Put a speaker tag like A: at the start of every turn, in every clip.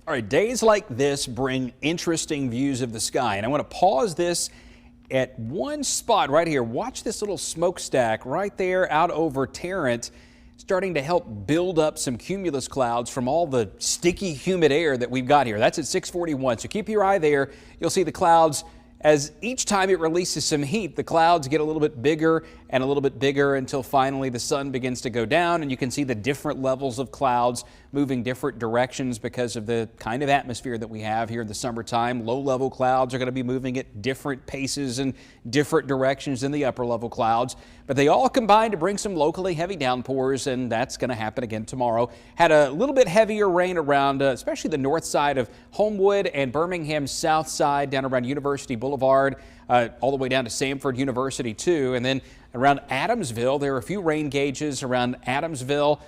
A: All right, days like this bring interesting views of the sky, and I want to pause this at one spot right here. Watch this little smokestack right there out over Tarrant, starting to help build up some cumulus clouds from all the sticky, humid air that we've got here. That's at 641, so keep your eye there. You'll see the clouds. As each time it releases some heat, the clouds get a little bit bigger and a little bit bigger until finally the sun begins to go down, and you can see the different levels of clouds moving different directions because of the kind of atmosphere that we have here in the summertime. Low-level clouds are going to be moving at different paces and different directions than the upper-level clouds, but they all combine to bring some locally heavy downpours, and that's going to happen again tomorrow. Had a little bit heavier rain around especially the north side of Homewood and Birmingham's south side down around University Boulevard, all the way down to Samford University too. And then around Adamsville, there are a few rain gauges around Adamsville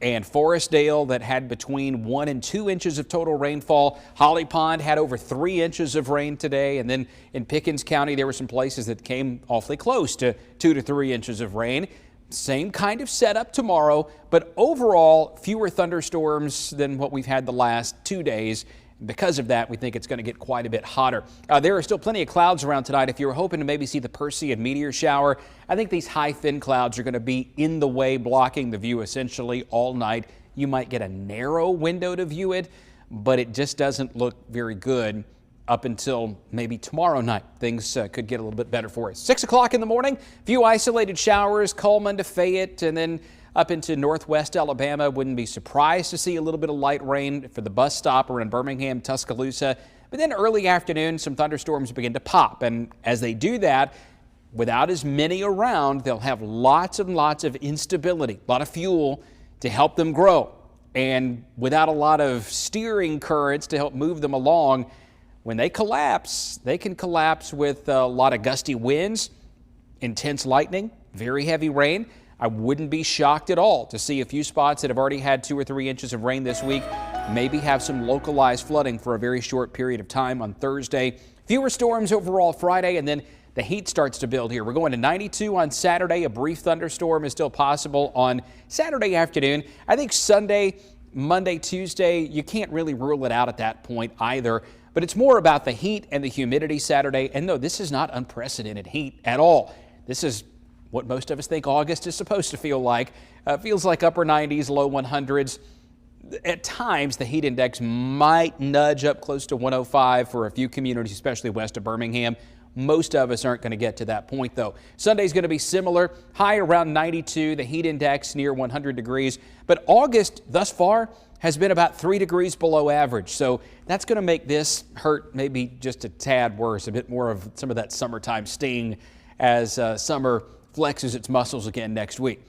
A: and Forestdale that had between 1 and 2 inches of total rainfall. Holly Pond had over 3 inches of rain today. And then in Pickens County, there were some places that came awfully close to 2 to 3 inches of rain. Same kind of setup tomorrow, but overall fewer thunderstorms than what we've had the last 2 days. Because of that, we think it's going to get quite a bit hotter. There are still plenty of clouds around tonight. If you were hoping to maybe see the Perseid meteor shower, I think these high thin clouds are going to be in the way, blocking the view essentially all night. You might get a narrow window to view it, but it just doesn't look very good up until maybe tomorrow night. Things could get a little bit better for us. 6 o'clock in the morning, few isolated showers, Cullman to Fayette, and then up into northwest Alabama. Wouldn't be surprised to see a little bit of light rain for the bus stop around Birmingham, Tuscaloosa. But then early afternoon, some thunderstorms begin to pop. And as they do that, without as many around, they'll have lots and lots of instability, a lot of fuel to help them grow. And without a lot of steering currents to help move them along, when they collapse, they can collapse with a lot of gusty winds, intense lightning, very heavy rain. I wouldn't be shocked at all to see a few spots that have already had 2 or 3 inches of rain this week maybe have some localized flooding for a very short period of time on Thursday. Fewer storms overall Friday, and then the heat starts to build here. We're going to 92 on Saturday. A brief thunderstorm is still possible on Saturday afternoon. I think Sunday, Monday, Tuesday, you can't really rule it out at that point either. But it's more about the heat and the humidity Saturday. And no, this is not unprecedented heat at all. This is what most of us think August is supposed to feel like. Feels like upper 90s, low 100s. At times, the heat index might nudge up close to 105 for a few communities, especially west of Birmingham. Most of us aren't going to get to that point, though. Sunday's going to be similar, high around 92, the heat index near 100 degrees. But August, thus far, has been about 3 degrees below average. So that's going to make this hurt maybe just a tad worse, a bit more of some of that summertime sting as summer flexes its muscles again next week.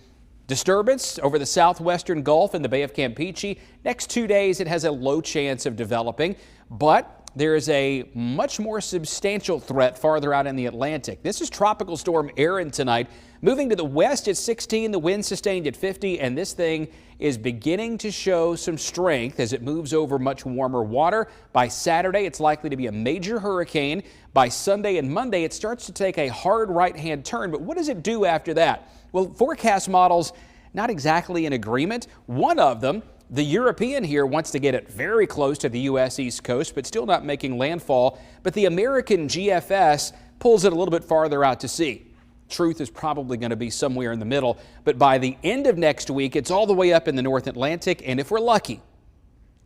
A: Disturbance over the southwestern Gulf in the Bay of Campeche. Next 2 days, it has a low chance of developing, but there is a much more substantial threat farther out in the Atlantic. This is Tropical Storm Erin tonight. Moving to the west at 16, the wind sustained at 50, and this thing is beginning to show some strength as it moves over much warmer water. By Saturday, it's likely to be a major hurricane. By Sunday and Monday, it starts to take a hard right-hand turn. But what does it do after that? Well, forecast models not exactly in agreement. One of them, the European here, wants to get it very close to the U.S. East Coast, but still not making landfall. But the American GFS pulls it a little bit farther out to sea. Truth is probably going to be somewhere in the middle, but by the end of next week, it's all the way up in the North Atlantic, and if we're lucky,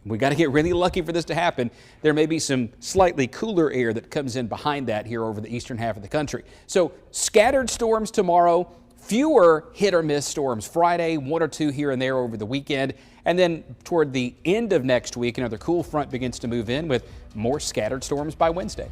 A: we got to get really lucky for this to happen, there may be some slightly cooler air that comes in behind that here over the eastern half of the country. So scattered storms tomorrow, fewer hit or miss storms Friday, 1 or 2 here and there over the weekend, and then toward the end of next week, another cool front begins to move in with more scattered storms by Wednesday.